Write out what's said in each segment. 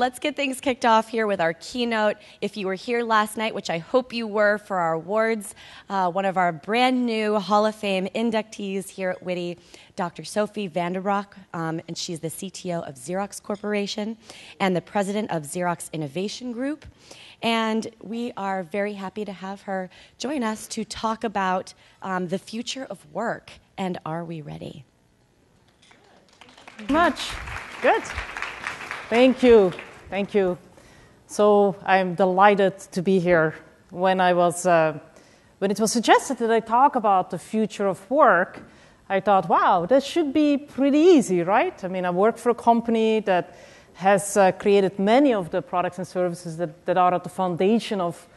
let's get things kicked off here with our keynote. If you were here last night, which I hope you were for our awards, one of our brand new Hall of Fame inductees here at WITI, Dr. Sophie Vandebroek, and she's the CTO of Xerox Corporation and the president of Xerox Innovation Group. And we are very happy to have her join us to talk about the future of work and are we ready? Much. Good. Thank you. Thank you. So I'm delighted to be here. When it was suggested that I talk about the future of work, I thought, wow, that should be pretty easy, right? I mean, I work for a company that has created many of the products and services that are at the foundation of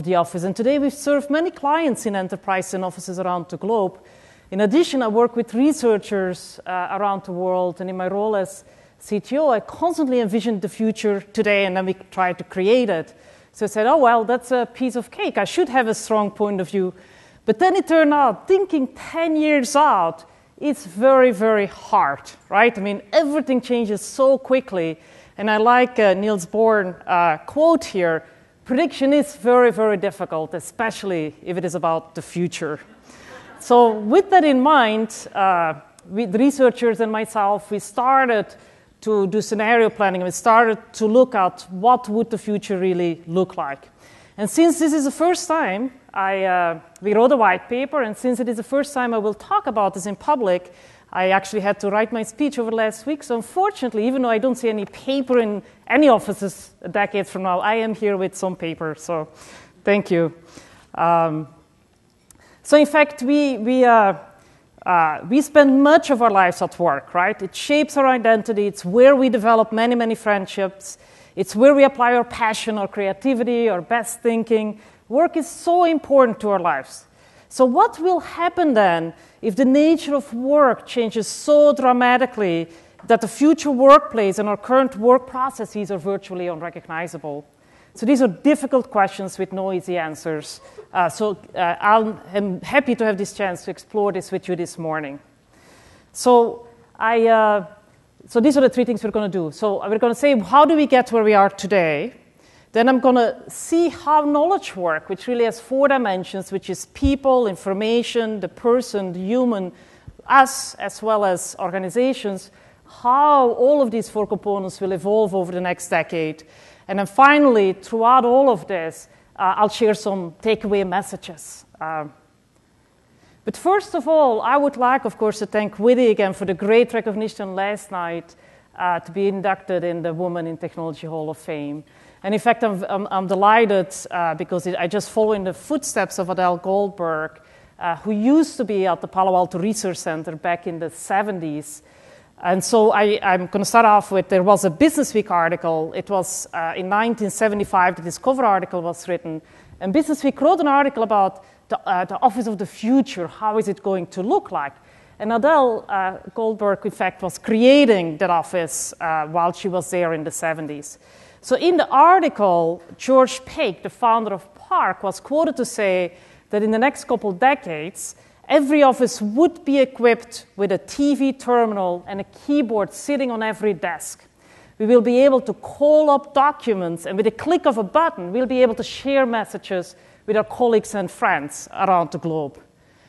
the office. And today we serve many clients in enterprise and offices around the globe. In addition, I work with researchers around the world, and in my role as CTO, I constantly envisioned the future today, and then we tried to create it. So I said, oh, well, that's a piece of cake. I should have a strong point of view. But then it turned out, thinking 10 years out, it's very, very hard, right? I mean, everything changes so quickly. And I like Niels Bohr's quote here, prediction is very, very difficult, especially if it is about the future. So with that in mind, the researchers and myself, we started to do scenario planning. We started to look at what would the future really look like. And since this is the first time, we wrote a white paper, and since it is the first time I will talk about this in public, I actually had to write my speech over last week. So unfortunately, even though I don't see any paper in any offices decades from now, I am here with some paper. So thank you. So in fact, we spend much of our lives at work, right? It shapes our identity. It's where we develop many, many friendships. It's where we apply our passion, our creativity, our best thinking. Work is so important to our lives. So what will happen then if the nature of work changes so dramatically that the future workplace and our current work processes are virtually unrecognizable? So these are difficult questions with no easy answers. I'm happy to have this chance to explore this with you this morning. So these are the three things we're going to do. So we're going to say, how do we get where we are today? Then I'm going to see how knowledge work, which really has 4 dimensions, which is people, information, the person, the human, us, as well as organizations, how all of these 4 components will evolve over the next decade. And then finally, throughout all of this, I'll share some takeaway messages. But first of all, I would like, of course, to thank WITI again for the great recognition last night to be inducted in the Women in Technology Hall of Fame. And in fact, I'm delighted because I just follow in the footsteps of Adele Goldberg, who used to be at the Palo Alto Research Center back in the 70s. And so I'm going to start off with, there was a Business Week article. It was in 1975 that this cover article was written. And Business Week wrote an article about the office of the future. How is it going to look like? And Adele Goldberg, in fact, was creating that office while she was there in the 70s. So in the article, George Pake, the founder of PARC, was quoted to say that in the next couple decades, every office would be equipped with a TV terminal and a keyboard sitting on every desk. We will be able to call up documents, and with a click of a button, we'll be able to share messages with our colleagues and friends around the globe.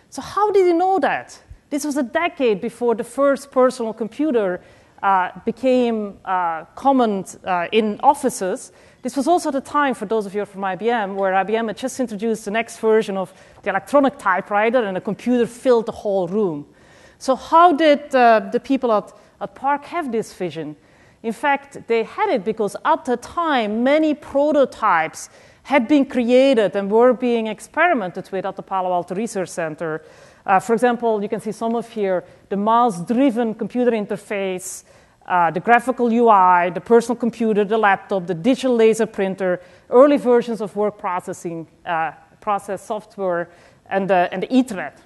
So how did he know that? This was a decade before the first personal computer became common in offices. This was also the time, for those of you from IBM, where IBM had just introduced the next version of the electronic typewriter, and a computer filled the whole room. So how did the people at PARC have this vision? In fact, they had it because at the time, many prototypes had been created and were being experimented with at the Palo Alto Research Center. For example, you can see some of here, the mouse-driven computer interface, the graphical UI, the personal computer, the laptop, the digital laser printer, early versions of work processing, process software, and the Ethernet.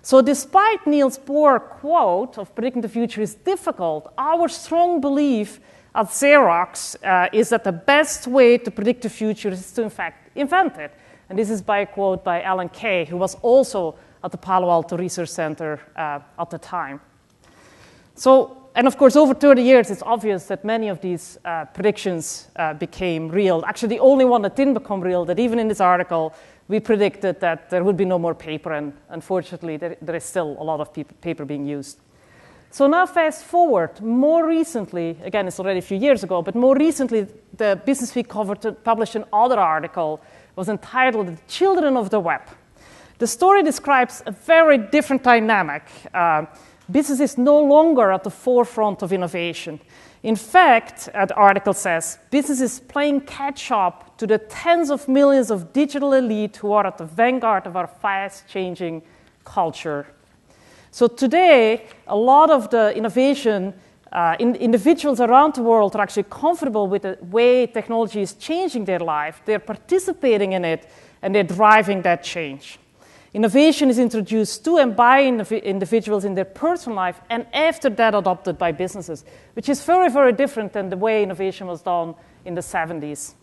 So despite Niels Bohr's quote of predicting the future is difficult, our strong belief at Xerox is that the best way to predict the future is to, in fact, invent it. And this is by a quote by Alan Kay, who was also at the Palo Alto Research Center at the time. So and of course, over 30 years, it's obvious that many of these predictions became real. Actually, the only one that didn't become real, that even in this article, we predicted that there would be no more paper, and unfortunately, there is still a lot of paper being used. So now fast forward, more recently, again, it's already a few years ago, but more recently, the Business Week published another article, was entitled "The Children of the Web." The story describes a very different dynamic. Business is no longer at the forefront of innovation. In fact, the article says, business is playing catch-up to the tens of millions of digital elite who are at the vanguard of our fast-changing culture. So today, a lot of the innovation, individuals around the world are actually comfortable with the way technology is changing their life. They're participating in it, and they're driving that change. Innovation is introduced to and by individuals in their personal life, and after that adopted by businesses, which is very, very different than the way innovation was done in the 70s.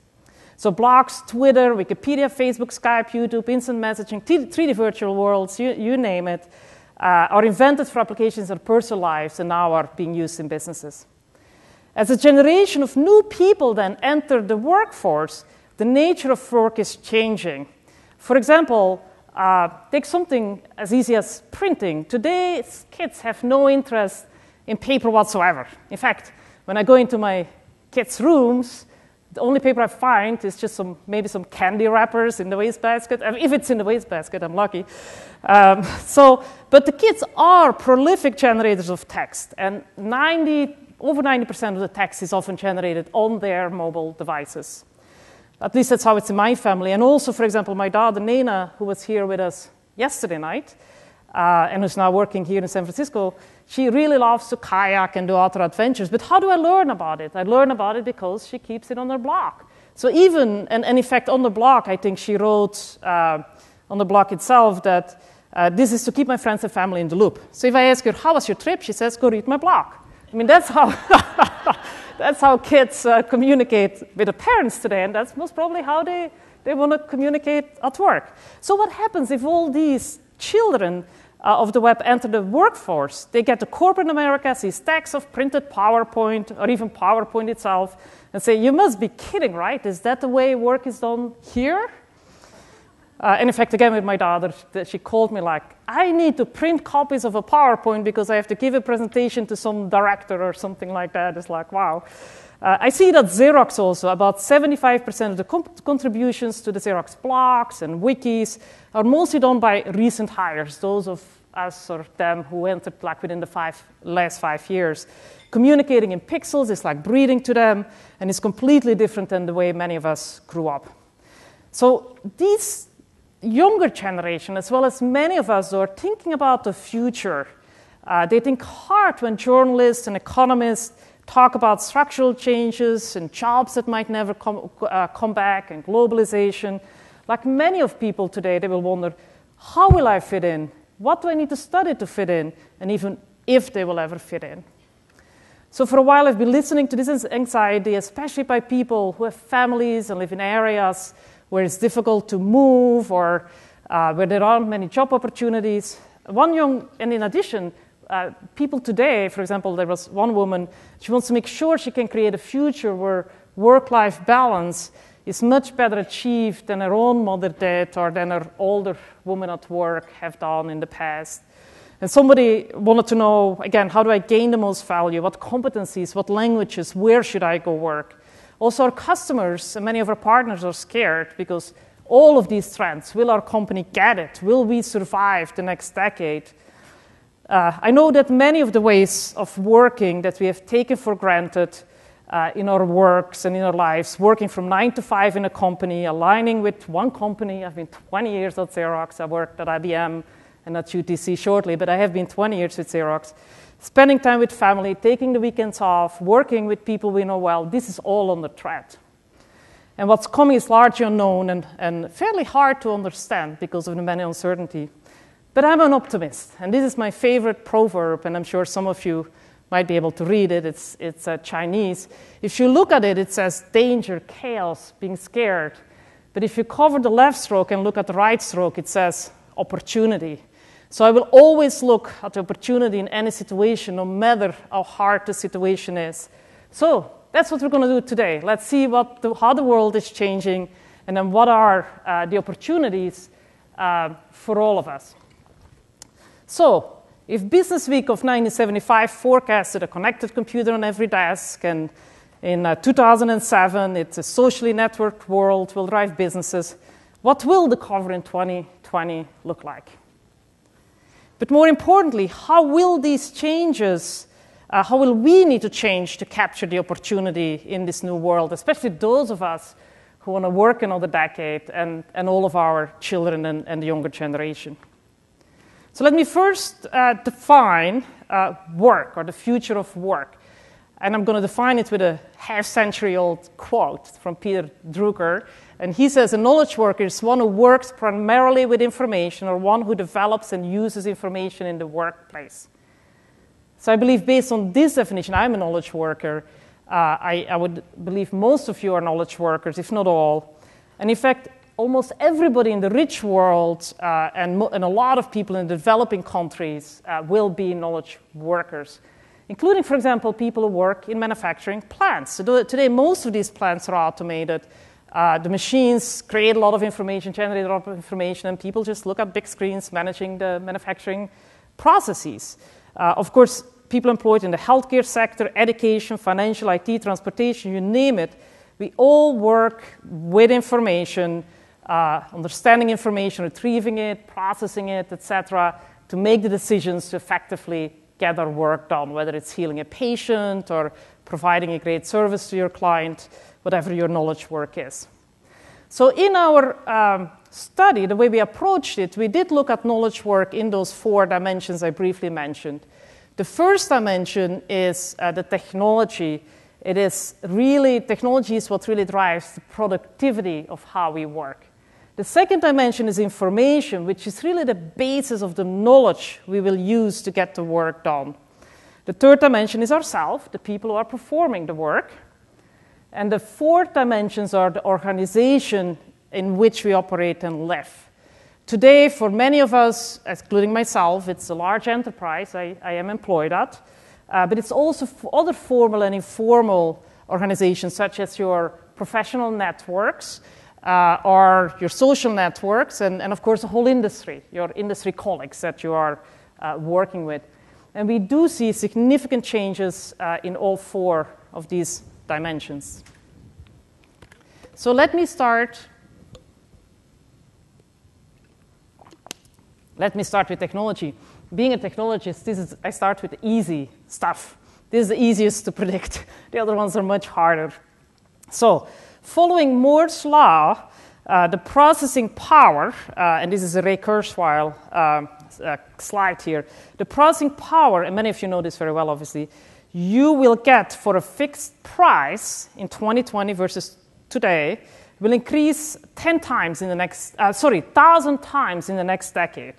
So blogs, Twitter, Wikipedia, Facebook, Skype, YouTube, instant messaging, 3D virtual worlds, you name it, are invented for applications in personal lives and now are being used in businesses. As a generation of new people then enter the workforce, the nature of work is changing. For example, take something as easy as printing. Today's kids have no interest in paper whatsoever. In fact, when I go into my kids' rooms, the only paper I find is just maybe some candy wrappers in the wastebasket. I mean, if it's in the wastebasket, I'm lucky. But the kids are prolific generators of text, and over 90% of the text is often generated on their mobile devices. At least that's how it's in my family. And also, for example, my daughter, Nena, who was here with us yesterday night, and who's now working here in San Francisco, she really loves to kayak and do other adventures. But how do I learn about it? I learn about it because she keeps it on her blog. So even, and in fact, on the blog, I think she wrote on the blog itself that this is to keep my friends and family in the loop. So if I ask her, how was your trip? She says, go read my blog. I mean, that's how... That's how kids communicate with their parents today, and that's most probably how they want to communicate at work. So what happens if all these children of the web enter the workforce? They get to corporate America, see stacks of printed PowerPoint, or even PowerPoint itself, and say, you must be kidding, right? Is that the way work is done here? And in fact, again, with my daughter, she called me like, I need to print copies of a PowerPoint because I have to give a presentation to some director or something like that. It's like, wow. I see that Xerox also, about 75% of the contributions to the Xerox blogs and wikis are mostly done by recent hires, those of us or them who entered like within the last 5 years. Communicating in pixels is like breathing to them, and it's completely different than the way many of us grew up. So these younger generation, as well as many of us, are thinking about the future. They think hard when journalists and economists talk about structural changes and jobs that might never come back and globalization. Like many of people today, they will wonder, how will I fit in? What do I need to study to fit in? And even if they will ever fit in. So for a while, I've been listening to this anxiety, especially by people who have families and live in areas where it's difficult to move or where there aren't many job opportunities. And in addition, people today, for example, there was one woman, she wants to make sure she can create a future where work-life balance is much better achieved than her own mother did or than her older women at work have done in the past. And somebody wanted to know, again, how do I gain the most value? What competencies, what languages, where should I go work? Also, our customers and many of our partners are scared because all of these trends, will our company get it? Will we survive the next decade? I know that many of the ways of working that we have taken for granted in our works and in our lives, working from 9 to 5 in a company, aligning with one company. I've been 20 years at Xerox. I worked at IBM and at UTC shortly, but I have been 20 years with Xerox. Spending time with family, taking the weekends off, working with people we know well, this is all under threat. And what's coming is largely unknown and fairly hard to understand because of the many uncertainty. But I'm an optimist, and this is my favorite proverb, and I'm sure some of you might be able to read it. It's Chinese. If you look at it, it says danger, chaos, being scared. But if you cover the left stroke and look at the right stroke, it says opportunity. So I will always look at the opportunity in any situation, no matter how hard the situation is. So that's what we're going to do today. Let's see how the world is changing, and then what are the opportunities for all of us. So if Business Week of 1975 forecasted a connected computer on every desk, and in 2007 it's a socially networked world will drive businesses, what will the cover in 2020 look like? But more importantly, how will these changes, how will we need to change to capture the opportunity in this new world, especially those of us who want to work another decade and all of our children and the younger generation? So let me first define work, or the future of work. And I'm going to define it with a half-century-old quote from Peter Drucker. And he says, a knowledge worker is one who works primarily with information, or one who develops and uses information in the workplace. So I believe, based on this definition, I'm a knowledge worker. I would believe most of you are knowledge workers, if not all. And in fact, almost everybody in the rich world and a lot of people in developing countries will be knowledge workers, including, for example, people who work in manufacturing plants. So today, most of these plants are automated. The machines create a lot of information, generate a lot of information, and people just look at big screens managing the manufacturing processes. Of course, people employed in the healthcare sector, education, financial, IT, transportation, you name it, we all work with information, understanding information, retrieving it, processing it, etc., to make the decisions to effectively get our work done, whether it's healing a patient or providing a great service to your client, whatever your knowledge work is. So in our study, the way we approached it, we did look at knowledge work in those 4 dimensions I briefly mentioned. The first dimension is the technology. Technology is what really drives the productivity of how we work. The second dimension is information, which is really the basis of the knowledge we will use to get the work done. The third dimension is ourselves, the people who are performing the work. And the fourth dimensions are the organization in which we operate and live. Today, for many of us, including myself, it's a large enterprise I am employed at, but it's also for other formal and informal organizations, such as your professional networks, or your social networks, and of course the whole industry, your industry colleagues that you are working with. And we do see significant changes in all 4 of these dimensions. So let me start with technology. Being a technologist, I start with the easy stuff. This is the easiest to predict. The other ones are much harder. So, following Moore's law, the processing power, and this is a Ray Kurzweil slide here, the processing power, and many of you know this very well, obviously, you will get for a fixed price in 2020 versus today will increase 1,000 times in the next decade.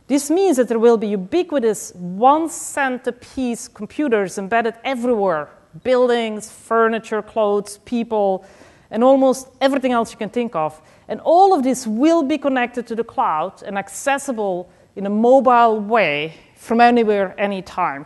This means that there will be ubiquitous 1 cent a piece computers embedded everywhere, buildings, furniture, clothes, people, and almost everything else you can think of. And all of this will be connected to the cloud and accessible in a mobile way from anywhere, anytime.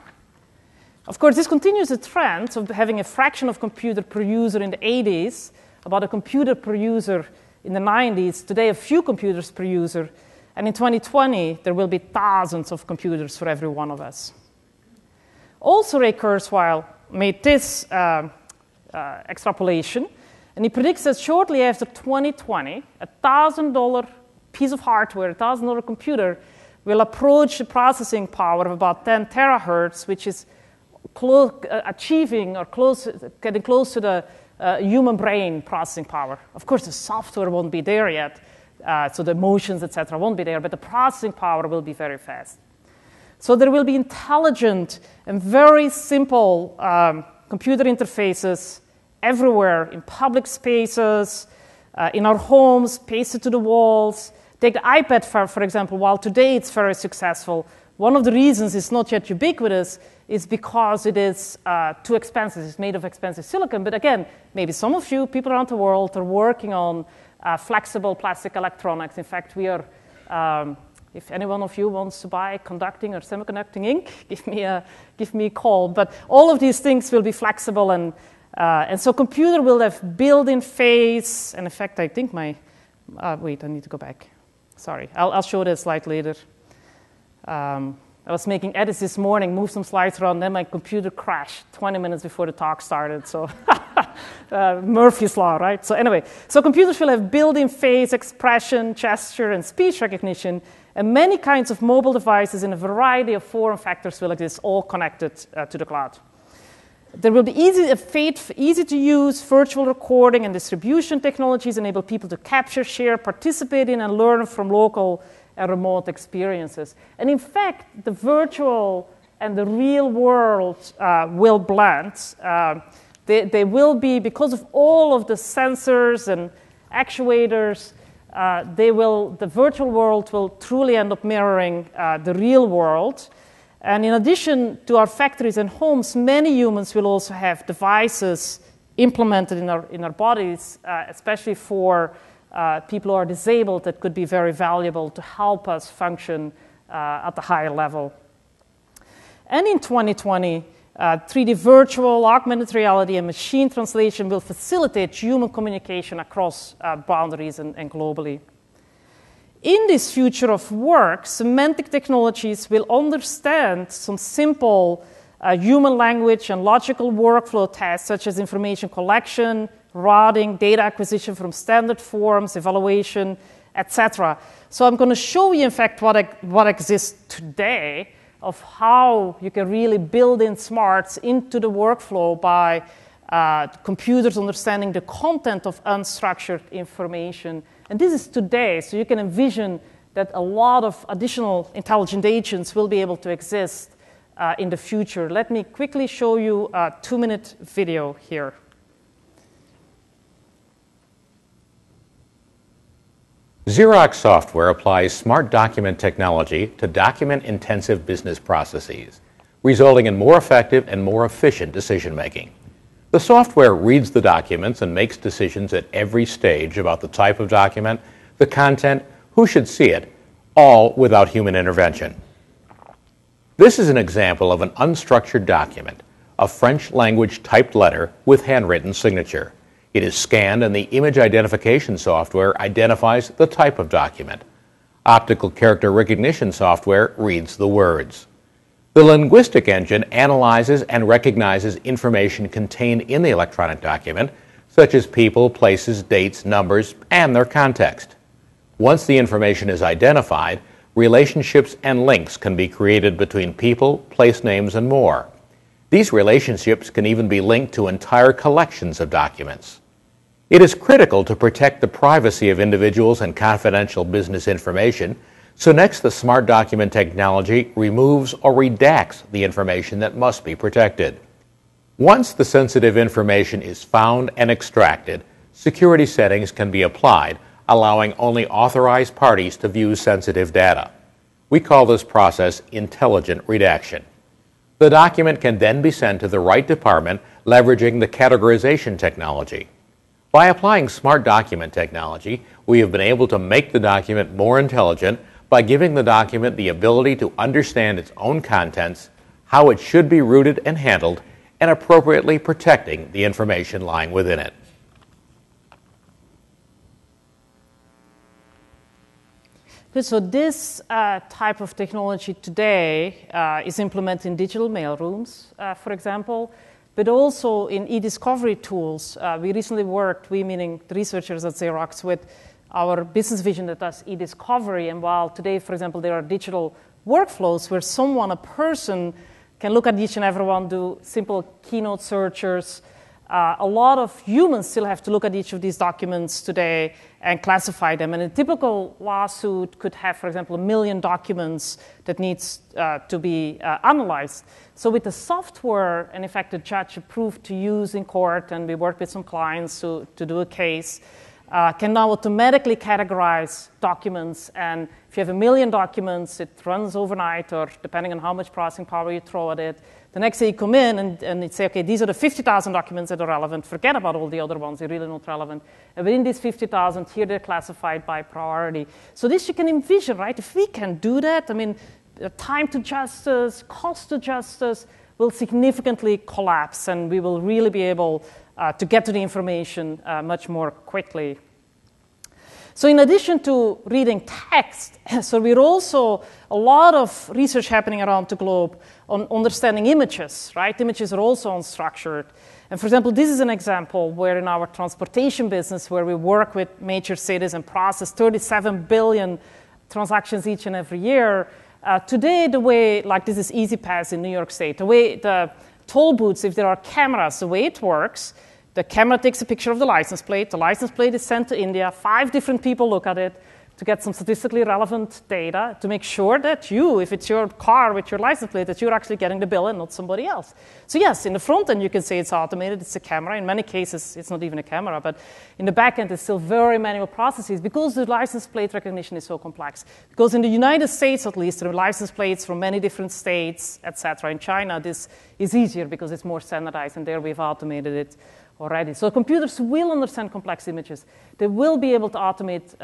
Of course, this continues the trend of having a fraction of computer per user in the 80s, about a computer per user in the 90s, today a few computers per user, and in 2020, there will be thousands of computers for every one of us. Also, Ray Kurzweil made this extrapolation, and he predicts that shortly after 2020, a $1,000 piece of hardware, a $1,000 computer, will approach the processing power of about 10 terahertz, which is getting close to the human brain processing power. Of course, the software won't be there yet, so the emotions, etc., won't be there, but the processing power will be very fast. So there will be intelligent and very simple computer interfaces everywhere, in public spaces, in our homes, pasted to the walls. Take the iPad, for example. While today it's very successful, one of the reasons it's not yet ubiquitous is because it is too expensive. It's made of expensive silicon. But again, maybe some of you, people around the world, are working on flexible plastic electronics. In fact, we are If any one of you wants to buy conducting or semiconducting ink, give me a call. But all of these things will be flexible, and so computer will have built-in phase. And in fact, I think wait, I need to go back. Sorry, I'll show this slide later. I was making edits this morning, moved some slides around, then my computer crashed 20 minutes before the talk started. So Murphy's Law, right? So anyway, so computers will have built-in face, expression, gesture, and speech recognition, and many kinds of mobile devices in a variety of form factors will exist, all connected to the cloud. There will be easy-to-use virtual recording and distribution technologies enable people to capture, share, participate in, and learn from local and remote experiences. And in fact, the virtual and the real world will blend. They will be, because of all of the sensors and actuators, the virtual world will truly end up mirroring the real world. And in addition to our factories and homes, many humans will also have devices implemented in our bodies, especially for people who are disabled, that could be very valuable to help us function at a higher level. And in 2020, 3D virtual, augmented reality, and machine translation will facilitate human communication across boundaries and globally. In this future of work, semantic technologies will understand some simple human language and logical workflow tasks, such as information collection, routing, data acquisition from standard forms, evaluation, etc. So I'm going to show you, in fact, what exists today of how you can really build in smarts into the workflow by computers understanding the content of unstructured information. And this is today, so you can envision that a lot of additional intelligent agents will be able to exist in the future. Let me quickly show you a 2-minute video here. Xerox software applies smart document technology to document-intensive business processes, resulting in more effective and more efficient decision-making. The software reads the documents and makes decisions at every stage about the type of document, the content, who should see it, all without human intervention. This is an example of an unstructured document, a French-language typed letter with handwritten signature. It is scanned and the image identification software identifies the type of document. Optical character recognition software reads the words. The linguistic engine analyzes and recognizes information contained in the electronic document, such as people, places, dates, numbers, and their context. Once the information is identified, relationships and links can be created between people, place names, and more. These relationships can even be linked to entire collections of documents. It is critical to protect the privacy of individuals and confidential business information, so next the smart document technology removes or redacts the information that must be protected. Once the sensitive information is found and extracted, security settings can be applied, allowing only authorized parties to view sensitive data. We call this process intelligent redaction. The document can then be sent to the right department, leveraging the categorization technology. By applying smart document technology, we have been able to make the document more intelligent by giving the document the ability to understand its own contents, how it should be routed and handled, and appropriately protecting the information lying within it. So this type of technology today is implemented in digital mailrooms, for example, but also in e-discovery tools. We recently worked, we meaning the researchers at Xerox, with our business vision that does e-discovery. And while today, for example, there are digital workflows where someone, a person, can look at each and every one, do simple keynote searches. A lot of humans still have to look at each of these documents today and classify them. And a typical lawsuit could have, for example, 1 million documents that needs to be analyzed. So with the software, and in fact, the judge approved to use in court, and we worked with some clients to do a case, can now automatically categorize documents. And if you have 1 million documents, it runs overnight, or depending on how much processing power you throw at it. The next day you come in and it say, okay, these are the 50,000 documents that are relevant. Forget about all the other ones, they're really not relevant. And within these 50,000, here they're classified by priority. So this you can envision, right? If we can do that, I mean, time to justice, cost to justice will significantly collapse, and we will really be able to get to the information much more quickly. So in addition to reading text, so we're also a lot of research happening around the globe on understanding images, right? Images are also unstructured. And for example, this is an example where in our transportation business, where we work with major cities and process 37 billion transactions each and every year, today the way, like this is Easy Pass in New York State, the way the toll booths, if there are cameras, the way it works, the camera takes a picture of the license plate is sent to India, 5 different people look at it to get some statistically relevant data to make sure that you, if it's your car with your license plate, that you're actually getting the bill and not somebody else. So yes, in the front end you can say it's automated, it's a camera. In many cases it's not even a camera, but in the back end it's still very manual processes because the license plate recognition is so complex. Because in the United States at least, there are license plates from many different states, etc. In China this is easier because it's more standardized, and there we've automated it already. So computers will understand complex images. They will be able to automate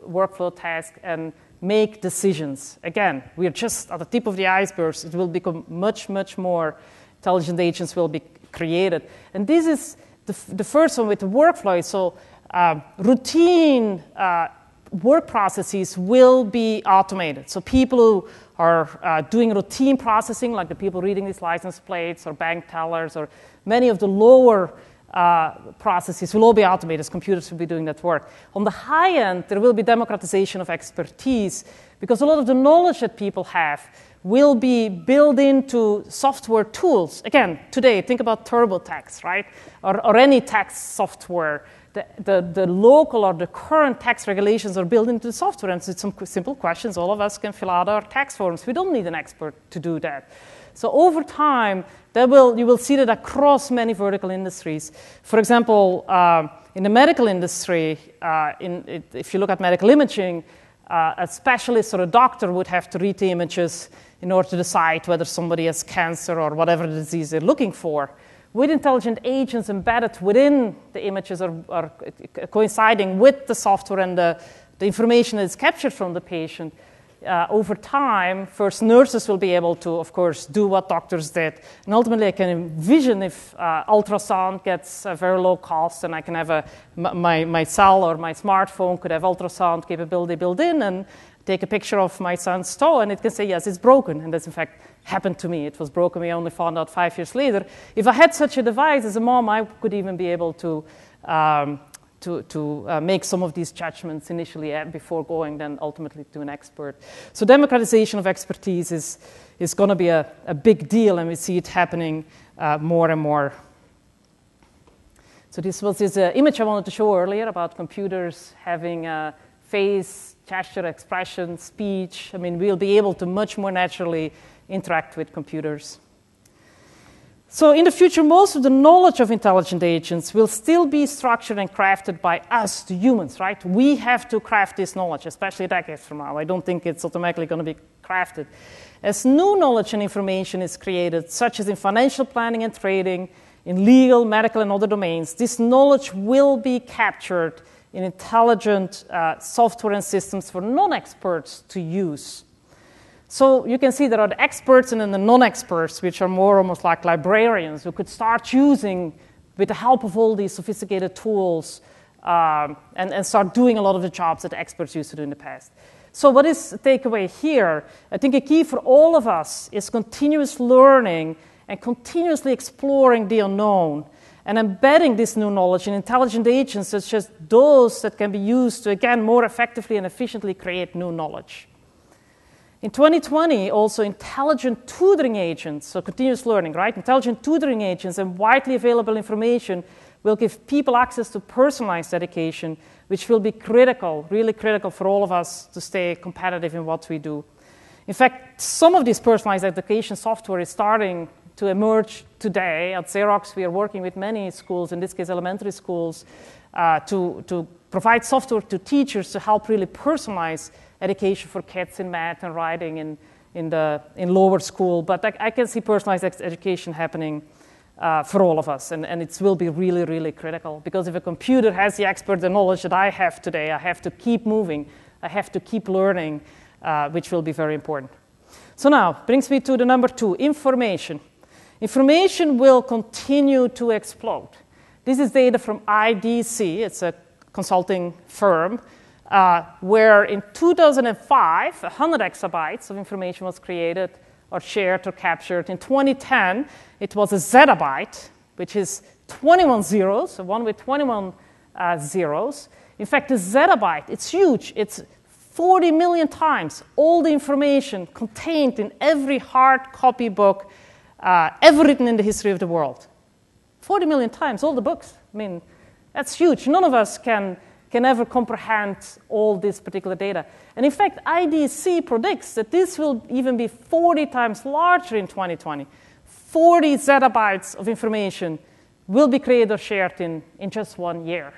workflow tasks and make decisions. Again, we are just at the tip of the iceberg. It will become much, much more. Intelligent agents will be created. And this is the first one with the workflow. So routine work processes will be automated. So people who are doing routine processing, like the people reading these license plates or bank tellers or many of the lower processes will all be automated as computers will be doing that work. On the high end, there will be democratization of expertise because a lot of the knowledge that people have will be built into software tools. Again, today, think about TurboTax, right? Or any tax software. The local or the current tax regulations are built into the software, and it's some simple questions. All of us can fill out our tax forms. We don't need an expert to do that. So over time, you will see that across many vertical industries. For example, in the medical industry, if you look at medical imaging, a specialist or a doctor would have to read the images in order to decide whether somebody has cancer or whatever disease they're looking for. With intelligent agents embedded within the images or coinciding with the software and the information that is captured from the patient, over time, first nurses will be able to, of course, do what doctors did. And ultimately, I can envision if ultrasound gets a very low cost, and I can have my cell or my smartphone could have ultrasound capability built in and take a picture of my son's toe, and it can say, yes, it's broken. And that's, in fact, happened to me. It was broken. We only found out 5 years later. If I had such a device as a mom, I could even be able to make some of these judgments initially before going then ultimately to an expert. So democratization of expertise is going to be a big deal, and we see it happening more and more. So this was this image I wanted to show earlier about computers having face, gesture, expression, speech. I mean, we'll be able to much more naturally interact with computers. So in the future, most of the knowledge of intelligent agents will still be structured and crafted by us, the humans, right? We have to craft this knowledge, especially decades from now. I don't think it's automatically going to be crafted. As new knowledge and information is created, such as in financial planning and trading, in legal, medical, and other domains, this knowledge will be captured in intelligent software and systems for non-experts to use. So you can see there are the experts and then the non-experts, which are more almost like librarians who could start using, with the help of all these sophisticated tools, and start doing a lot of the jobs that the experts used to do in the past. So what is the takeaway here? I think a key for all of us is continuous learning and continuously exploring the unknown and embedding this new knowledge in intelligent agents such as those that can be used to, again, more effectively and efficiently create new knowledge. In 2020, also intelligent tutoring agents, so continuous learning, right? Intelligent tutoring agents and widely available information will give people access to personalized education, which will be critical, really critical for all of us to stay competitive in what we do. In fact, some of this personalized education software is starting to emerge today. At Xerox, we are working with many schools, in this case elementary schools, to provide software to teachers to help really personalize education for kids in math and writing in lower school. But I can see personalized education happening for all of us, and it will be really, really critical, because if a computer has the expert the knowledge that I have today, I have to keep moving, I have to keep learning, which will be very important. So now, brings me to the number 2, information. Information will continue to explode. This is data from IDC, it's a consulting firm, where in 2005, 100 exabytes of information was created or shared or captured. In 2010, it was a zettabyte, which is 21 zeros, so one with 21 zeros. In fact, a zettabyte, it's huge. It's 40 million times all the information contained in every hard copy book ever written in the history of the world. 40 million times, all the books. I mean, that's huge. None of us can ever comprehend all this particular data. And in fact, IDC predicts that this will even be 40 times larger in 2020. 40 zettabytes of information will be created or shared in just 1 year,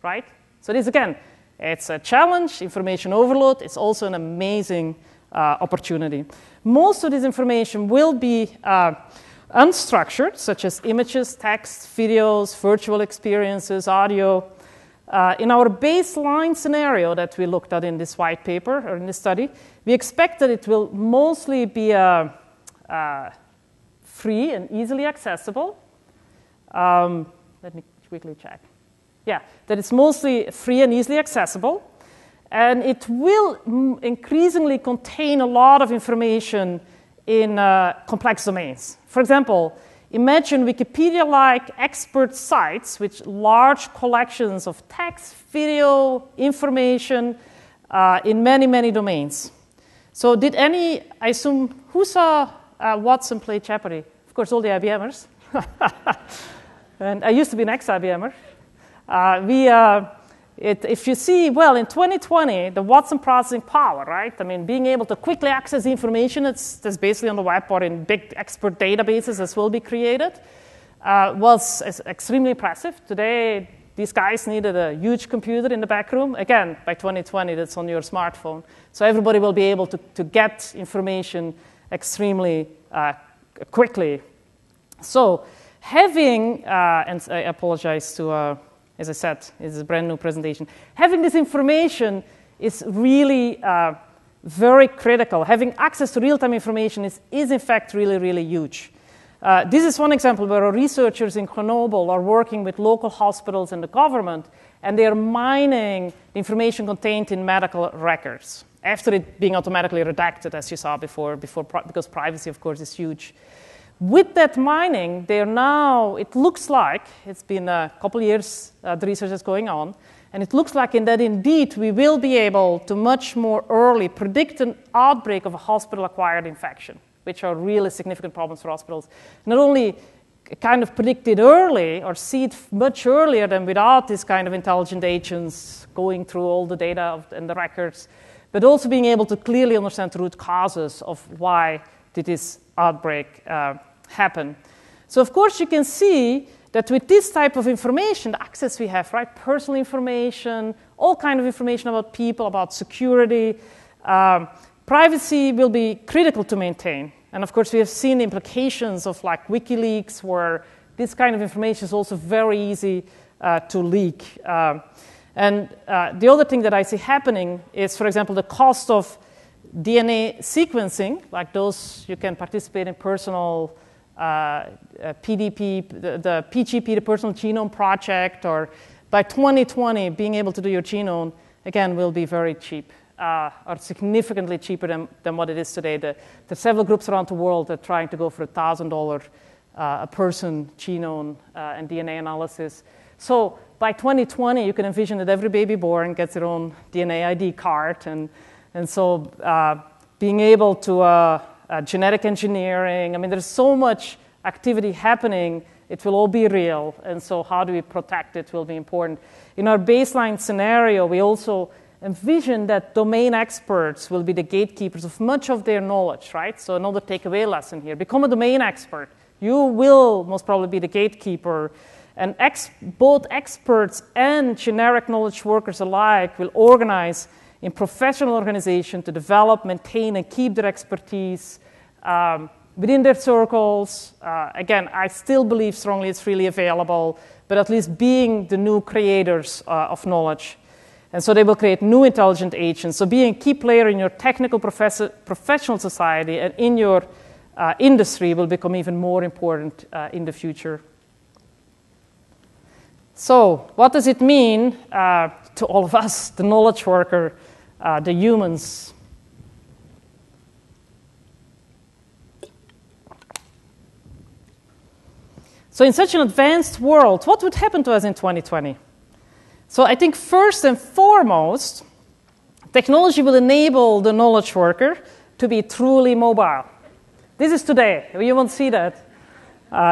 right? So this, again, it's a challenge, information overload. It's also an amazing opportunity. Most of this information will be unstructured, such as images, text, videos, virtual experiences, audio. In our baseline scenario that we looked at in this white paper, or in this study, we expect that it will mostly be free and easily accessible. Let me quickly check. Yeah, that it's mostly free and easily accessible. And it will increasingly contain a lot of information in complex domains. For example, imagine Wikipedia-like expert sites with large collections of text, video, information in many, many domains. So did I assume, who saw Watson play Jeopardy? Of course, all the IBMers. And I used to be an ex-IBMer. If you see, well, in 2020, the Watson processing power, right? I mean, being able to quickly access information that's basically on the web or in big expert databases as will be created, was extremely impressive. Today, these guys needed a huge computer in the back room. Again, by 2020, that's on your smartphone. So everybody will be able to get information extremely quickly. So having, and I apologize to... as I said, it's a brand new presentation. Having this information is really very critical. Having access to real-time information is in fact really, really huge. This is one example where our researchers in Grenoble are working with local hospitals and the government, and they are mining the information contained in medical records after it being automatically redacted, as you saw before because privacy, of course, is huge. With that mining, they are now, it looks like, it's been a couple of years the research is going on, and it looks like that indeed we will be able to much more early predict an outbreak of a hospital-acquired infection, which are really significant problems for hospitals. Not only kind of predict it early or see it much earlier than without this kind of intelligent agents going through all the data and the records, but also being able to clearly understand the root causes of why did this outbreak happen. So of course you can see that with this type of information, the access we have, right, personal information, all kind of information about people, about security, privacy will be critical to maintain. And of course we have seen the implications of like WikiLeaks, where this kind of information is also very easy to leak. And the other thing that I see happening is, for example, the cost of DNA sequencing, like those you can participate in personal PDP, the PGP, the Personal Genome Project, or by 2020, being able to do your genome, again, will be very cheap, or significantly cheaper than what it is today. There are several groups around the world that are trying to go for $1,000 a person genome and DNA analysis. So by 2020, you can envision that every baby born gets their own DNA ID card, and so being able to genetic engineering, I mean, there's so much activity happening, it will all be real, and so how do we protect it will be important. In our baseline scenario, we also envision that domain experts will be the gatekeepers of much of their knowledge, right? So another takeaway lesson here, become a domain expert. You will most probably be the gatekeeper, And both experts and generic knowledge workers alike will organize in professional organization to develop, maintain, and keep their expertise within their circles. Again, I still believe strongly it's really available, but at least being the new creators of knowledge. And so they will create new intelligent agents. So being a key player in your technical professional society and in your industry will become even more important in the future. So what does it mean to all of us, the knowledge worker, the humans? So in such an advanced world, what would happen to us in 2020? So I think first and foremost, technology will enable the knowledge worker to be truly mobile. This is today. You won't see that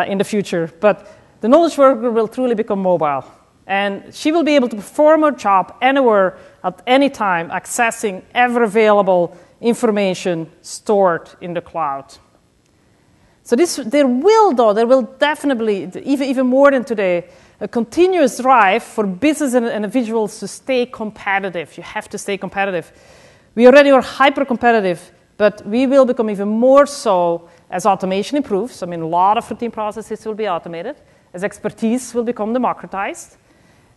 in the future. But the knowledge worker will truly become mobile. And she will be able to perform her job anywhere, at any time, accessing ever available information stored in the cloud. So there will definitely, even more than today, a continuous drive for business and individuals to stay competitive. You have to stay competitive. We already are hyper-competitive, but we will become even more so as automation improves. I mean, a lot of routine processes will be automated, as expertise will become democratized,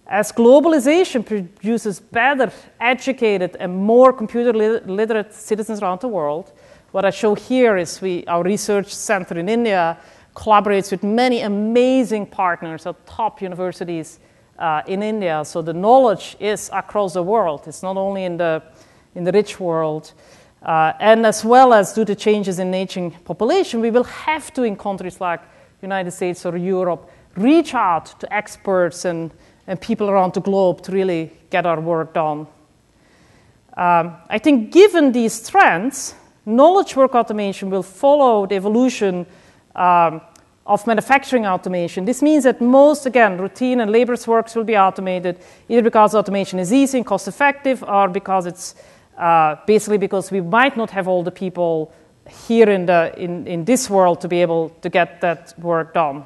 as globalization produces better, educated, and more computer-literate citizens around the world. What I show here is our research center in India collaborates with many amazing partners at top universities in India. So the knowledge is across the world. It's not only in the rich world. And as well as due to changes in aging population, we will have to, in countries like United States or Europe, reach out to experts and people around the globe to really get our work done. I think given these trends, knowledge work automation will follow the evolution of manufacturing automation. This means that most, again, routine and laborious works will be automated, either because automation is easy and cost-effective, or because it's basically because we might not have all the people here in this world to be able to get that work done.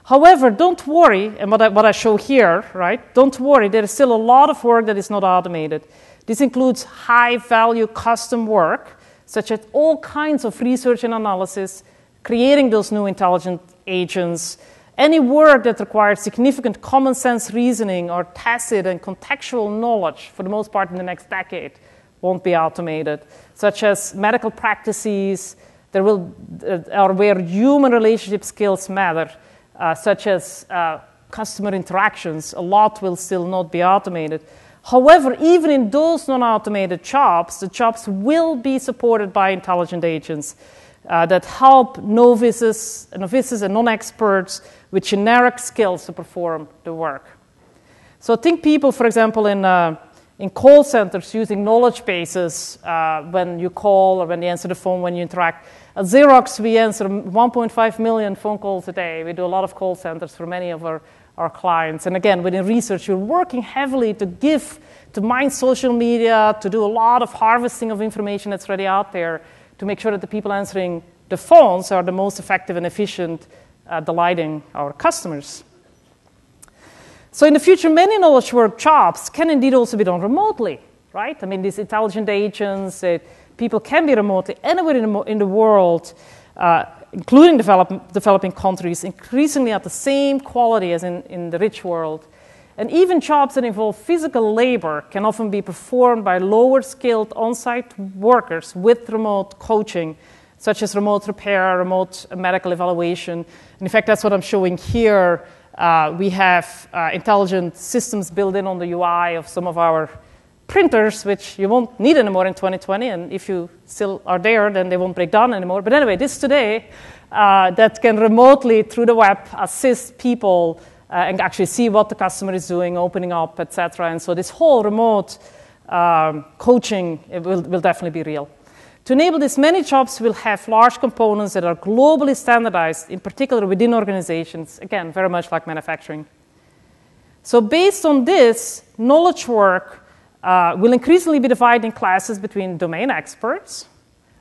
However, don't worry, and what I show here, right? Don't worry, there is still a lot of work that is not automated. This includes high-value custom work, such as all kinds of research and analysis, creating those new intelligent agents, any work that requires significant common sense reasoning or tacit and contextual knowledge, for the most part in the next decade, won't be automated, such as medical practices, or where human relationship skills matter, such as customer interactions. A lot will still not be automated. However, even in those non-automated jobs, the jobs will be supported by intelligent agents that help novices and non-experts with generic skills to perform the work. So think people, for example, in call centers using knowledge bases when you call or when you answer the phone, when you interact. At Xerox, we answer 1.5 million phone calls a day. We do a lot of call centers for many of our clients. And again, within research, you're working heavily to mine social media, to do a lot of harvesting of information that's already out there, to make sure that the people answering the phones are the most effective and efficient, delighting our customers. So in the future, many knowledge work jobs can indeed also be done remotely, right? I mean, these intelligent agents, people can be remotely anywhere in the world, including developing countries, increasingly at the same quality as in the rich world. And even jobs that involve physical labor can often be performed by lower-skilled on-site workers with remote coaching, such as remote repair, remote medical evaluation. And in fact, that's what I'm showing here. We have intelligent systems built in on the UI of some of our printers, which you won't need anymore in 2020. And if you still are there, then they won't break down anymore. But anyway, this today, that can remotely, through the web, assist people and actually see what the customer is doing, opening up, etc. And so this whole remote coaching will definitely be real. To enable this, many jobs will have large components that are globally standardized, in particular within organizations, again, very much like manufacturing. So based on this, knowledge work will increasingly be divided in classes between domain experts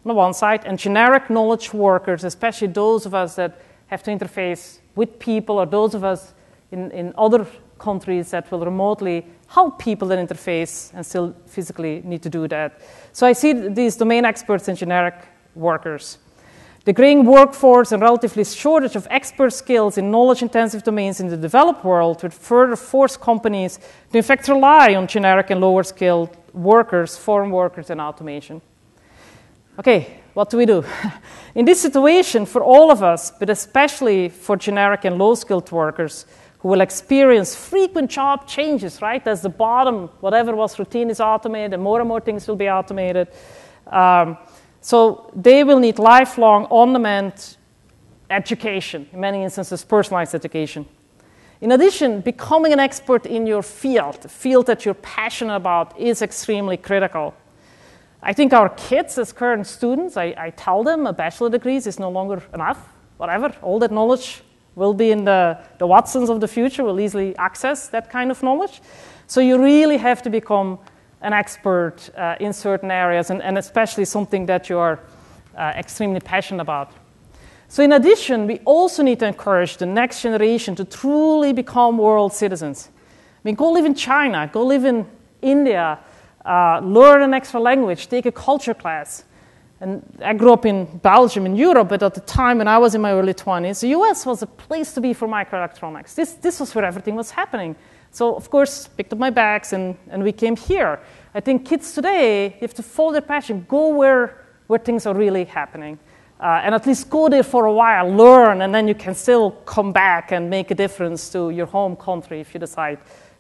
on the one side and generic knowledge workers, especially those of us that have to interface with people or those of us in other countries that will remotely help people that interface and still physically need to do that. So I see these domain experts and generic workers. The growing workforce and relatively shortage of expert skills in knowledge-intensive domains in the developed world would further force companies to in fact rely on generic and lower-skilled workers, foreign workers, and automation. Okay, what do we do? In this situation, for all of us, but especially for generic and low-skilled workers who will experience frequent job changes, right? As the bottom, whatever was routine is automated, and more things will be automated. So they will need lifelong, on-demand education, in many instances, personalized education. In addition, becoming an expert in your field, the field that you're passionate about, is extremely critical. I think our kids, as current students, I tell them a bachelor degree is no longer enough, whatever. All that knowledge will be in the Watsons of the future, will easily access that kind of knowledge. So you really have to become an expert in certain areas, and especially something that you are extremely passionate about. So in addition, we also need to encourage the next generation to truly become world citizens. I mean, go live in China, go live in India, learn an extra language, take a culture class. And I grew up in Belgium, in Europe, but at the time when I was in my early 20s, the US was a place to be for microelectronics. This was where everything was happening. So, of course, picked up my bags and we came here. I think kids today have to follow their passion, go where things are really happening. And at least go there for a while, learn, and then you can still come back and make a difference to your home country if you decide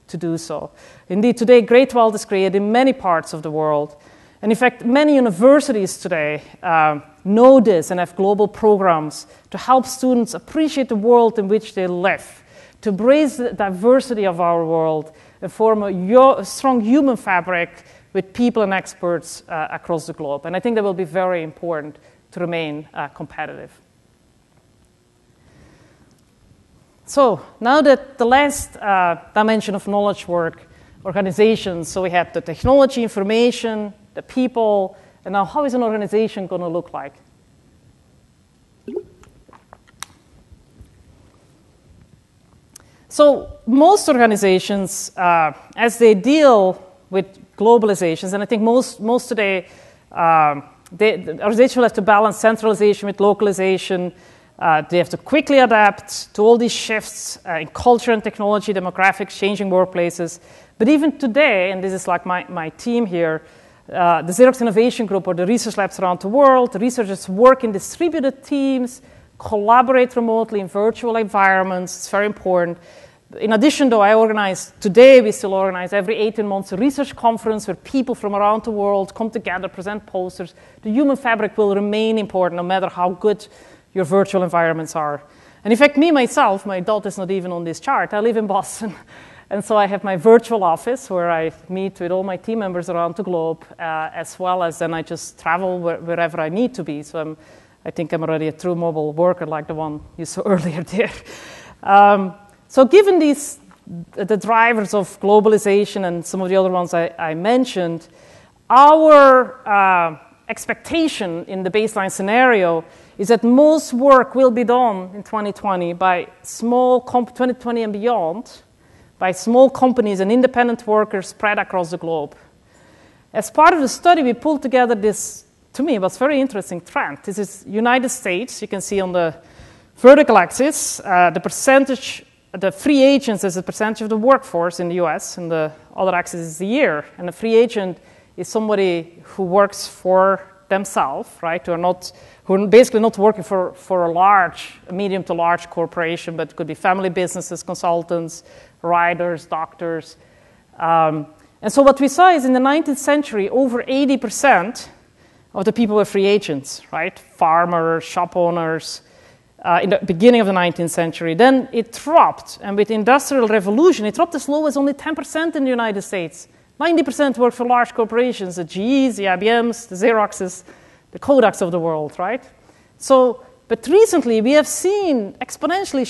to do so. Indeed, today, great wealth is created in many parts of the world. And in fact, many universities today know this and have global programs to help students appreciate the world in which they live, to embrace the diversity of our world, and form a strong human fabric with people and experts across the globe. And I think that will be very important to remain competitive. So now that the last dimension of knowledge work, organizations, so we had the technology, information, the people, and now how is an organization going to look like? So most organizations, as they deal with globalizations, and I think most today, the organization will have to balance centralization with localization. They have to quickly adapt to all these shifts in culture and technology, demographics, changing workplaces. But even today, and this is like my team here, the Xerox Innovation Group or the research labs around the world, the researchers work in distributed teams, collaborate remotely in virtual environments. It's very important. In addition, though, we still organize every 18 months a research conference where people from around the world come together, present posters. The human fabric will remain important no matter how good your virtual environments are. And in fact, myself, my dot is not even on this chart. I live in Boston. And so I have my virtual office where I meet with all my team members around the globe, as well as then I just travel wherever I need to be. So I think I'm already a true mobile worker like the one you saw earlier there. So given the drivers of globalization and some of the other ones I mentioned, our expectation in the baseline scenario is that most work will be done in 2020 by 2020 and beyond, by small companies and independent workers spread across the globe. As part of the study, we pulled together this, to me, was very interesting trend. This is United States. You can see on the vertical axis, the free agents as a percentage of the workforce in the US, and the other axis is the year. And a free agent is somebody who works for themselves, right? Who are basically not working for a medium to large corporation, but could be family businesses, consultants, writers, doctors. And so what we saw is in the 19th century, over 80% of the people were free agents, right? Farmers, shop owners, in the beginning of the 19th century. Then it dropped, and with the Industrial Revolution, it dropped as low as only 10% in the United States. 90% work for large corporations, the GEs, the IBMs, the Xeroxes, the Kodaks of the world, right? So, but recently we have seen exponentially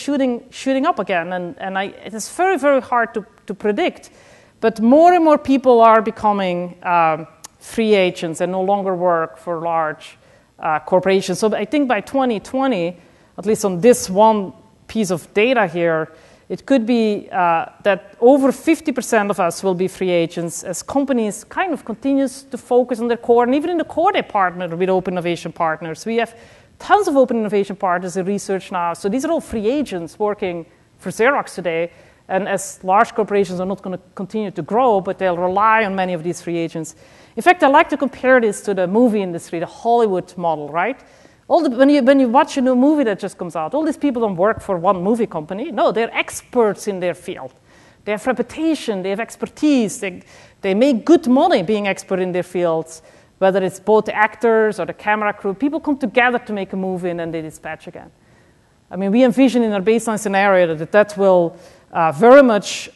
shooting up again, and it is very, very hard to predict. But more and more people are becoming free agents and no longer work for large corporations. So I think by 2020, at least on this one piece of data here, It could be that over 50% of us will be free agents as companies kind of continues to focus on their core, and even in the core they partner with open innovation partners. We have tons of open innovation partners in research now, so these are all free agents working for Xerox today, and as large corporations are not going to continue to grow, but they'll rely on many of these free agents. In fact, I like to compare this to the movie industry, the Hollywood model, right? When you watch a new movie that just comes out, all these people don't work for one movie company. No, they're experts in their field. They have reputation, they have expertise, they make good money being expert in their fields, whether it's both the actors or the camera crew. People come together to make a movie and then they dispatch again. I mean, we envision in our baseline scenario that will very much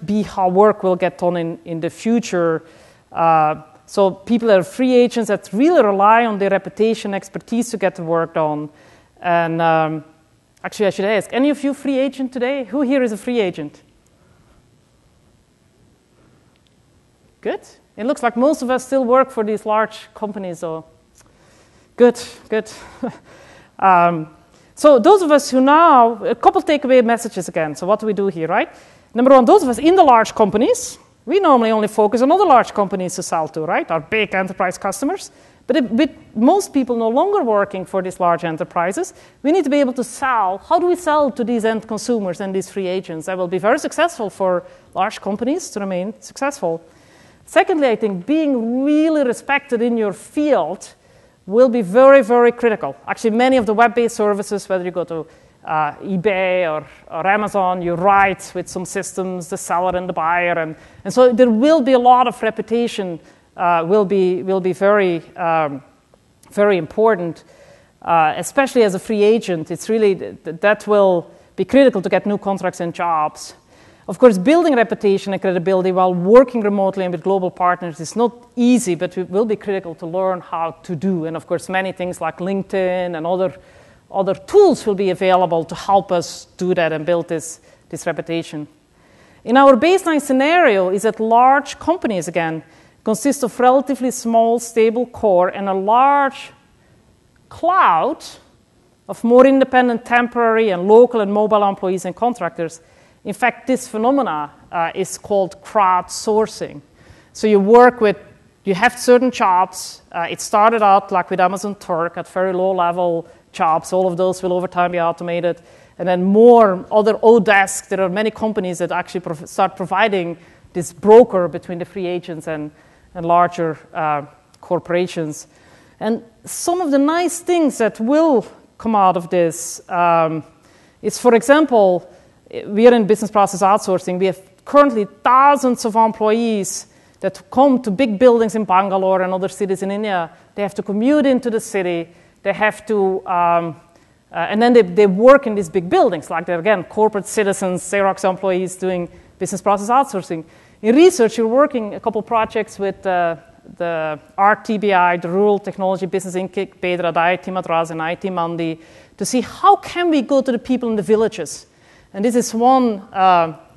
be how work will get done in the future. So people that are free agents that really rely on their reputation, expertise to get the work done. And actually, I should ask, any of you free agent today? Who here is a free agent? Good. It looks like most of us still work for these large companies. So good. So those of us who now, a couple takeaway messages again. So what do we do here, right? Number one, those of us in the large companies, we normally only focus on other large companies to sell to, right? Our big enterprise customers. But with most people no longer working for these large enterprises, we need to be able to sell. How do we sell to these end consumers and these free agents? That will be very successful for large companies to remain successful. Secondly, I think being really respected in your field will be very, very critical. Actually, many of the web-based services, whether you go to eBay or Amazon, you write with some systems, the seller and the buyer, and so there will be a lot of reputation will be very very important, especially as a free agent. It's really that will be critical to get new contracts and jobs. Of course, building reputation and credibility while working remotely and with global partners is not easy, but it will be critical to learn how to do. And of course, many things like LinkedIn and other tools will be available to help us do that and build this reputation. In our baseline scenario is that large companies, again, consist of relatively small, stable core and a large cloud of more independent, temporary, and local and mobile employees and contractors. In fact, this phenomena is called crowdsourcing. So you have certain jobs. It started out like with Amazon Turk at very low level jobs. All of those will over time be automated. And then more other Odesk. There are many companies that actually start providing this broker between the free agents and larger corporations. And some of the nice things that will come out of this is, for example, we are in business process outsourcing. We have currently thousands of employees that come to big buildings in Bangalore and other cities in India. They have to commute into the city. They have to, and then they work in these big buildings, like they're, again, corporate citizens, Xerox employees doing business process outsourcing. In research, you're working a couple projects with the RTBI, the Rural Technology Business Incubator at IIT Madras and IIT Mandi, to see how can we go to the people in the villages. And this is one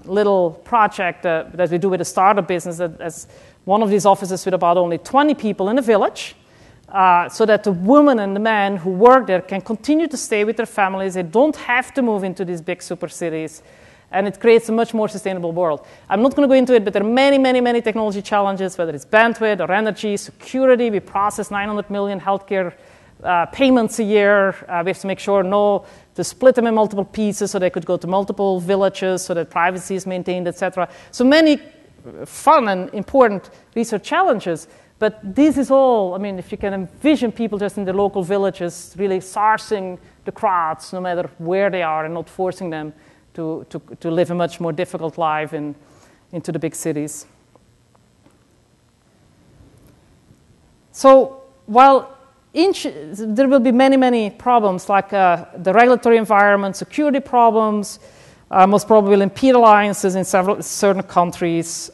little project that we do with a startup business as one of these offices with about only 20 people in a village, so that the women and the men who work there can continue to stay with their families. They don't have to move into these big super cities. And it creates a much more sustainable world. I'm not going to go into it, but there are many, many, many technology challenges, whether it's bandwidth or energy, security. We process 900 million healthcare payments a year. We have to make sure to split them in multiple pieces so they could go to multiple villages so that privacy is maintained, etc. So many fun and important research challenges. But this is all, I mean, if you can envision people just in the local villages really sourcing the crowds no matter where they are and not forcing them to live a much more difficult life into the big cities. So while there will be many, many problems like the regulatory environment, security problems, most probably will impede alliances in certain countries.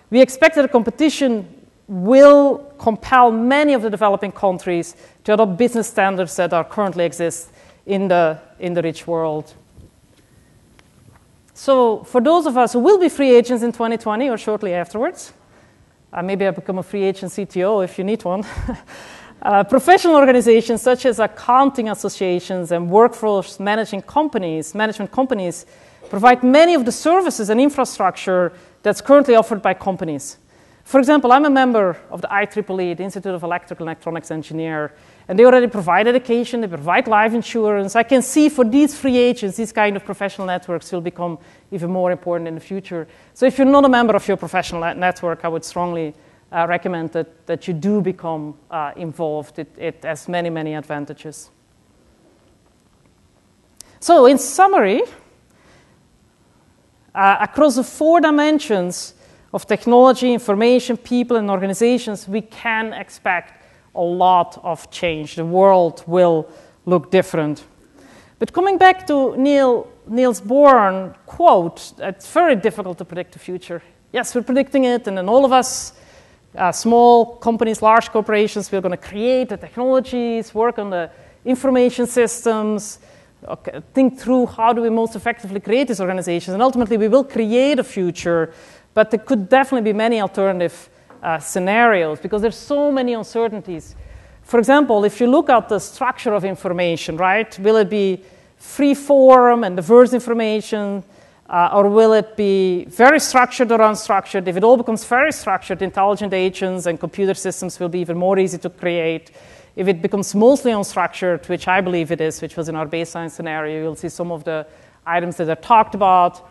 We expect that the competition will compel many of the developing countries to adopt business standards that are currently exist in the rich world. So for those of us who will be free agents in 2020 or shortly afterwards, maybe I become a free agent CTO if you need one. Professional organizations such as accounting associations and workforce management companies provide many of the services and infrastructure that's currently offered by companies. For example, I'm a member of the IEEE, the Institute of Electrical and Electronics Engineer, and they already provide education, they provide life insurance. I can see for these free agents, these kind of professional networks will become even more important in the future. So if you're not a member of your professional network, I would strongly recommend that you do become involved. It has many, many advantages. So in summary, across the 4 dimensions of technology, information, people, and organizations, we can expect a lot of change. The world will look different. But coming back to Niels Bohr quote, it's very difficult to predict the future. Yes, we're predicting it, and then all of us, small companies, large corporations, we're going to create the technologies, work on the information systems, think through how do we most effectively create these organizations, and ultimately we will create a future, but there could definitely be many alternative scenarios because there's so many uncertainties. For example, if you look at the structure of information, right, will it be free form and diverse information, or will it be very structured or unstructured? If it all becomes very structured, intelligent agents and computer systems will be even more easy to create. If it becomes mostly unstructured, which I believe it is, which was in our baseline scenario, you'll see some of the items that are talked about.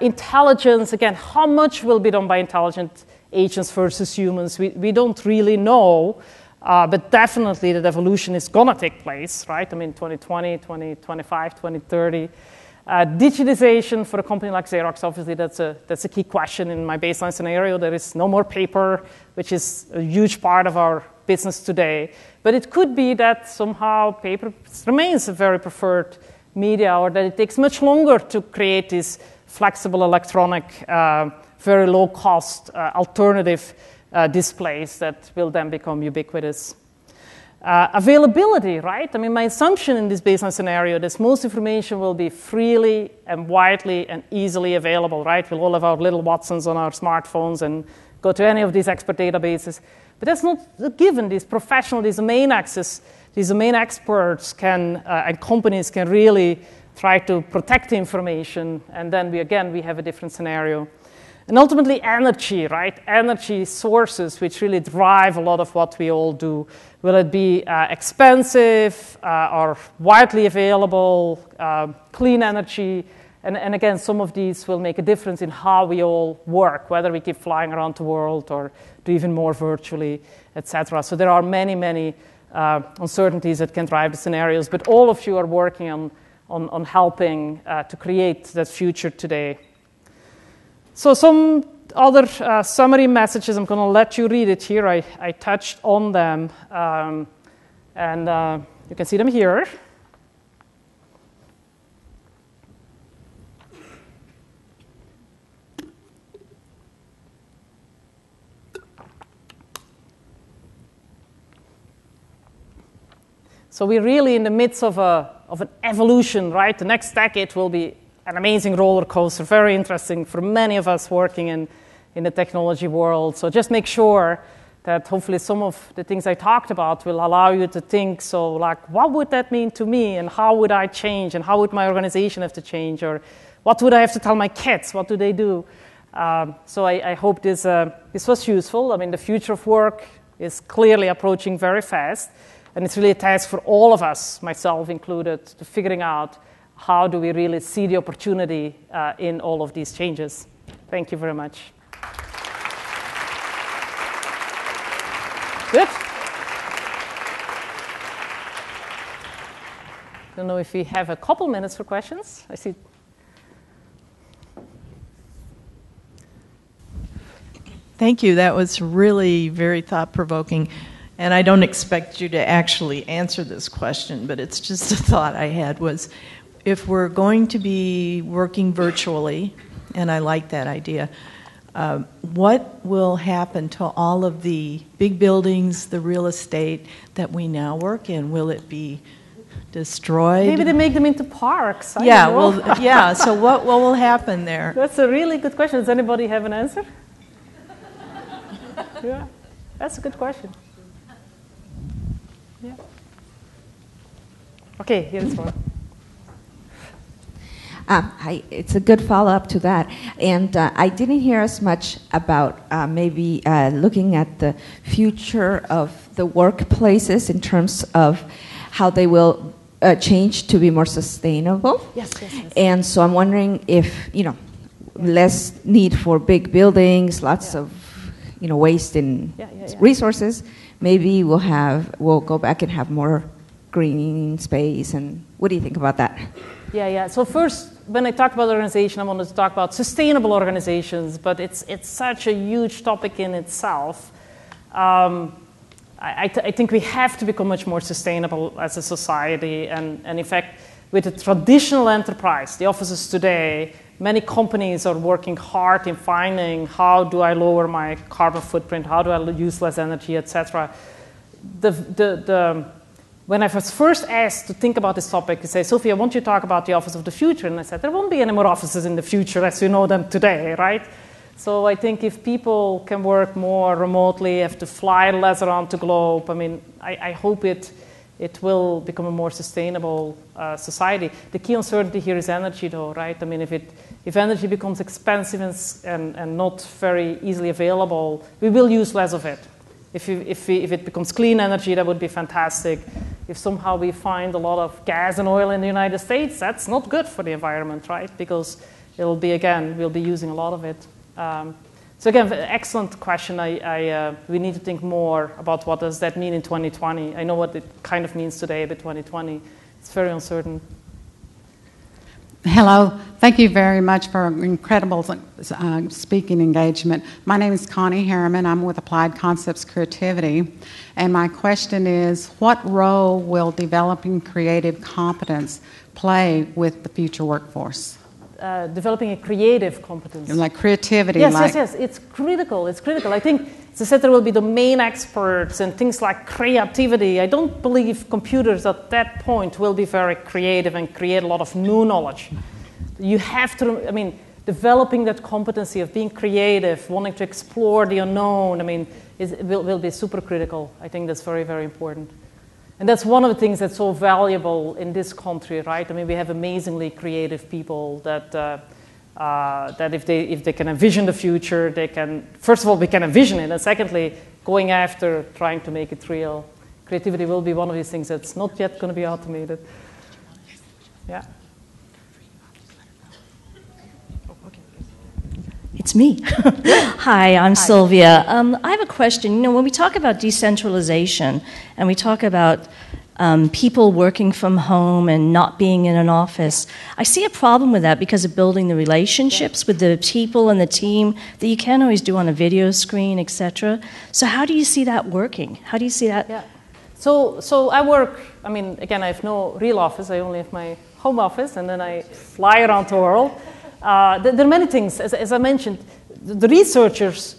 Intelligence, again, how much will be done by intelligent agents versus humans? We don't really know, but definitely that evolution is going to take place, right? I mean, 2020, 2025, 2030. Digitization for a company like Xerox, obviously, that's a key question in my baseline scenario. There is no more paper, which is a huge part of our business today. But it could be that somehow paper remains a very preferred media, or that it takes much longer to create these flexible electronic, very low-cost alternative displays that will then become ubiquitous. Availability, right? I mean, my assumption in this baseline scenario is most information will be freely and widely and easily available, right? We'll all have our little Watsons on our smartphones and go to any of these expert databases. But that's not a given. These professionals, these domain experts and companies can really try to protect the information, and then we have a different scenario. And ultimately, energy, right? Energy sources, which really drive a lot of what we all do. Will it be expensive or widely available, clean energy? And again, some of these will make a difference in how we all work, whether we keep flying around the world or do even more virtually, etc. So there are many, many uncertainties that can drive the scenarios, but all of you are working on helping to create that future today. So some other summary messages, I'm going to let you read it here. I touched on them, and you can see them here. So we're really in the midst of an evolution, right? The next decade will be an amazing roller coaster, very interesting for many of us working in the technology world. So just make sure that hopefully some of the things I talked about will allow you to think, so like, what would that mean to me, and how would I change, and how would my organization have to change, or what would I have to tell my kids, what do they do? So I hope this was useful. I mean, the future of work is clearly approaching very fast, and it's really a task for all of us, myself included, to figuring out how do we really see the opportunity in all of these changes. Thank you very much. Good. I don't know if we have a couple minutes for questions. I see. Thank you. That was really very thought-provoking. And I don't expect you to actually answer this question, but it's just a thought I had was, if we're going to be working virtually, and I like that idea, what will happen to all of the big buildings, the real estate that we now work in? Will it be destroyed? Maybe they make them into parks. So what will happen there? That's a really good question. Does anybody have an answer? Yeah, that's a good question. Yeah. Okay, here's one. It's a good follow-up to that. And I didn't hear as much about maybe looking at the future of the workplaces in terms of how they will change to be more sustainable. Yes. And so I'm wondering if, less need for big buildings, lots of, waste in resources, maybe we'll go back and have more green space. And what do you think about that? Yeah. So first, when I talk about organization, I wanted to talk about sustainable organizations, but it's such a huge topic in itself. I think we have to become much more sustainable as a society, and in fact, with the traditional enterprise, the offices today, many companies are working hard in finding how do I lower my carbon footprint, how do I use less energy, etc. When I was first asked to think about this topic, they say, Sophie, I want you to talk about the office of the future. And I said, there won't be any more offices in the future as you know them today, right? So I think if people can work more remotely, have to fly less around the globe, I hope it will become a more sustainable society. The key uncertainty here is energy, though, right? If energy becomes expensive and not very easily available, we will use less of it. If it becomes clean energy, that would be fantastic. If somehow we find a lot of gas and oil in the United States, that's not good for the environment, right? Because we'll be using a lot of it. So again, excellent question. We need to think more about what does that mean in 2020. I know what it kind of means today, but 2020, it's very uncertain. Hello. Thank you very much for an incredible speaking engagement. My name is Connie Harriman. I'm with Applied Concepts Creativity. And my question is, what role will developing creative competence play with the future workforce? Developing a creative competence. Like creativity. Yes. It's critical. I think, as I said, there will be domain experts and things like creativity. I don't believe computers at that point will be very creative and create a lot of new knowledge. You have to, developing that competency of being creative, wanting to explore the unknown, will be super critical. I think that's very, very important. And that's one of the things that's so valuable in this country, right? We have amazingly creative people that if they can envision the future, they can, first of all, we can envision it, and secondly, going after trying to make it real. Creativity will be one of these things that's not yet going to be automated. Yeah. It's me. Hi, I'm Sylvia. I have a question. When we talk about decentralization and we talk about people working from home and not being in an office, I see a problem with that because of building the relationships with the people and the team that you can't always do on a video screen, etc. So how do you see that working? How do you see that? Yeah. So I work, again, I have no real office. I only have my home office, and then I fly around the world. There are many things. As I mentioned, the researchers,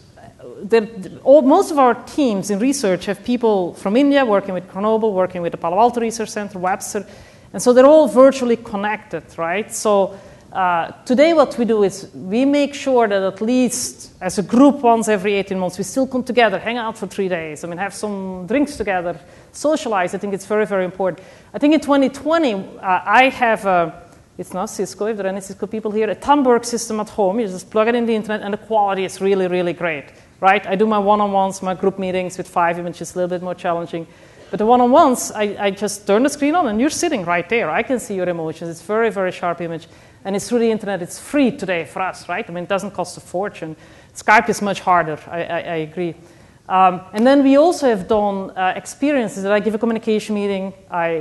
most of our teams in research have people from India working with Grenoble, working with the Palo Alto Research Center, Webster, and so they're all virtually connected, right? So today what we do is we make sure that at least as a group once every 18 months, we still come together, hang out for 3 days, have some drinks together, socialize. I think it's very, very important. I think in 2020, I have it's not Cisco, if there are any Cisco people here, a Thunberg system at home. You just plug it in the internet, and the quality is really, really great, right? I do my one-on-ones, my group meetings with 5 images, a little bit more challenging. But the one-on-ones, I just turn the screen on, and you're sitting right there. I can see your emotions. It's very, very sharp image. And it's through the internet. It's free today for us, right? It doesn't cost a fortune. Skype is much harder. I agree. And then we also have done experiences that I give a communication meeting.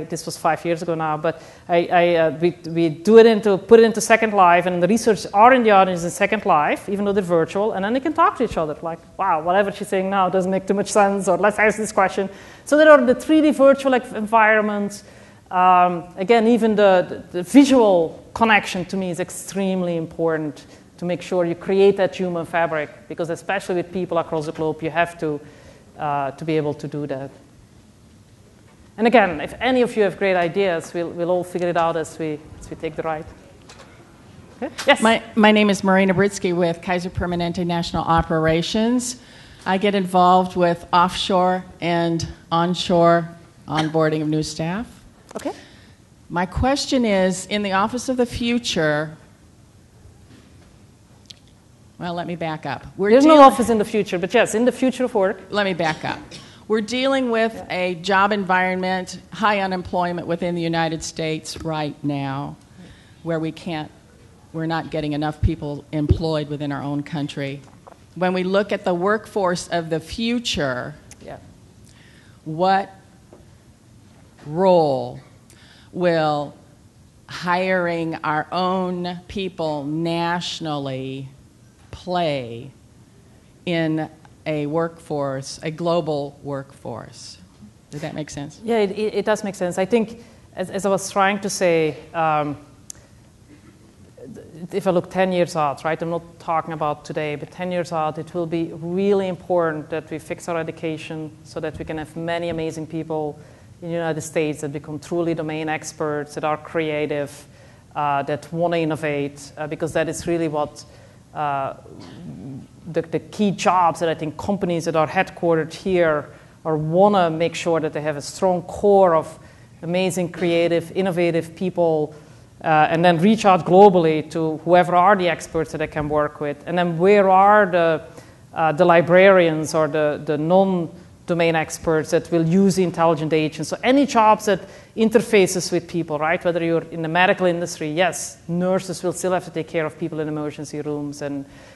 This was 5 years ago now, but we put it into Second Life, and the researchers are in the audience in Second Life, even though they're virtual, and then they can talk to each other, like, wow, whatever she's saying now doesn't make too much sense, or let's ask this question. So there are the 3D virtual environments. Again, even the visual connection to me is extremely important to make sure you create that human fabric, because especially with people across the globe, you have to be able to do that. And again, if any of you have great ideas, we'll all figure it out as we take the ride. Okay? Yes? My name is Marina Britsky with Kaiser Permanente National Operations. I get involved with offshore and onshore onboarding of new staff. Okay. My question is, in the Office of the Future, well, let me back up. There's no office in the future, but yes, in the future of work. Let me back up. We're dealing with a job environment, high unemployment within the United States right now, where we're not getting enough people employed within our own country. When we look at the workforce of the future, what role will hiring our own people nationally play in a workforce, a global workforce? Does that make sense? Yeah, it does make sense. I think, as I was trying to say, if I look 10 years out, right, I'm not talking about today, but 10 years out, it will be really important that we fix our education so that we can have many amazing people in the United States that become truly domain experts, that are creative, that want to innovate, because that is really what the key jobs that I think companies that are headquartered here or want to make sure that they have a strong core of amazing, creative, innovative people, and then reach out globally to whoever are the experts that I can work with. And then where are the librarians or the non-domain experts that will use the intelligent agents? So any jobs that interfaces with people, right? Whether you're in the medical industry, yes, nurses will still have to take care of people in emergency rooms,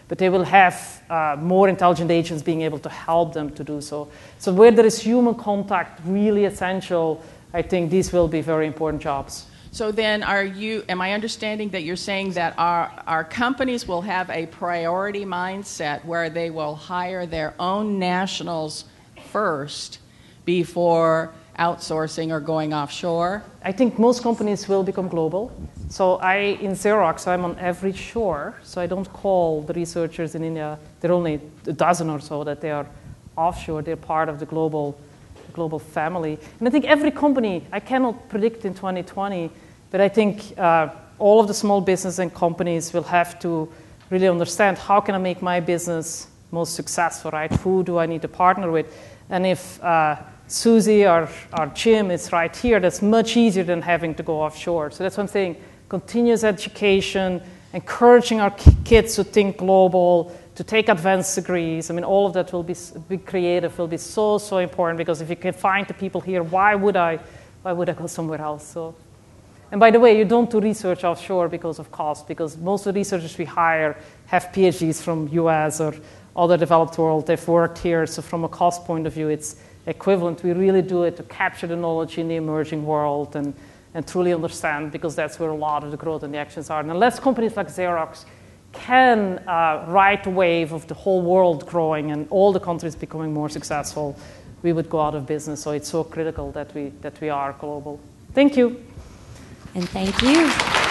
but they will have more intelligent agents being able to help them to do so. So where there is human contact really essential, I think these will be very important jobs. So then am I understanding that you're saying that our companies will have a priority mindset where they will hire their own nationals first before outsourcing or going offshore? I think most companies will become global. So in Xerox, I'm on every shore, so I don't call the researchers in India. There are only a dozen or so that they are offshore. They're part of the global family. And I think every company, I cannot predict in 2020, but I think all of the small business and companies will have to really understand, how can I make my business most successful, right? Who do I need to partner with? And if Susie or Jim is right here, that's much easier than having to go offshore. So that's what I'm saying, continuous education, encouraging our kids to think global, to take advanced degrees. I mean, all of that will be creative, will be so important, because if you can find the people here, why would I go somewhere else? So, and by the way, you don't do research offshore because of cost, because most of the researchers we hire have PhDs from US or other developed world. They've worked here, so from a cost point of view, it's equivalent. We really do it to capture the knowledge in the emerging world and truly understand, because that's where a lot of the growth and the actions are. And unless companies like Xerox can ride the wave of the whole world growing and all the countries becoming more successful, we would go out of business. So it's so critical that we are global. Thank you. And thank you.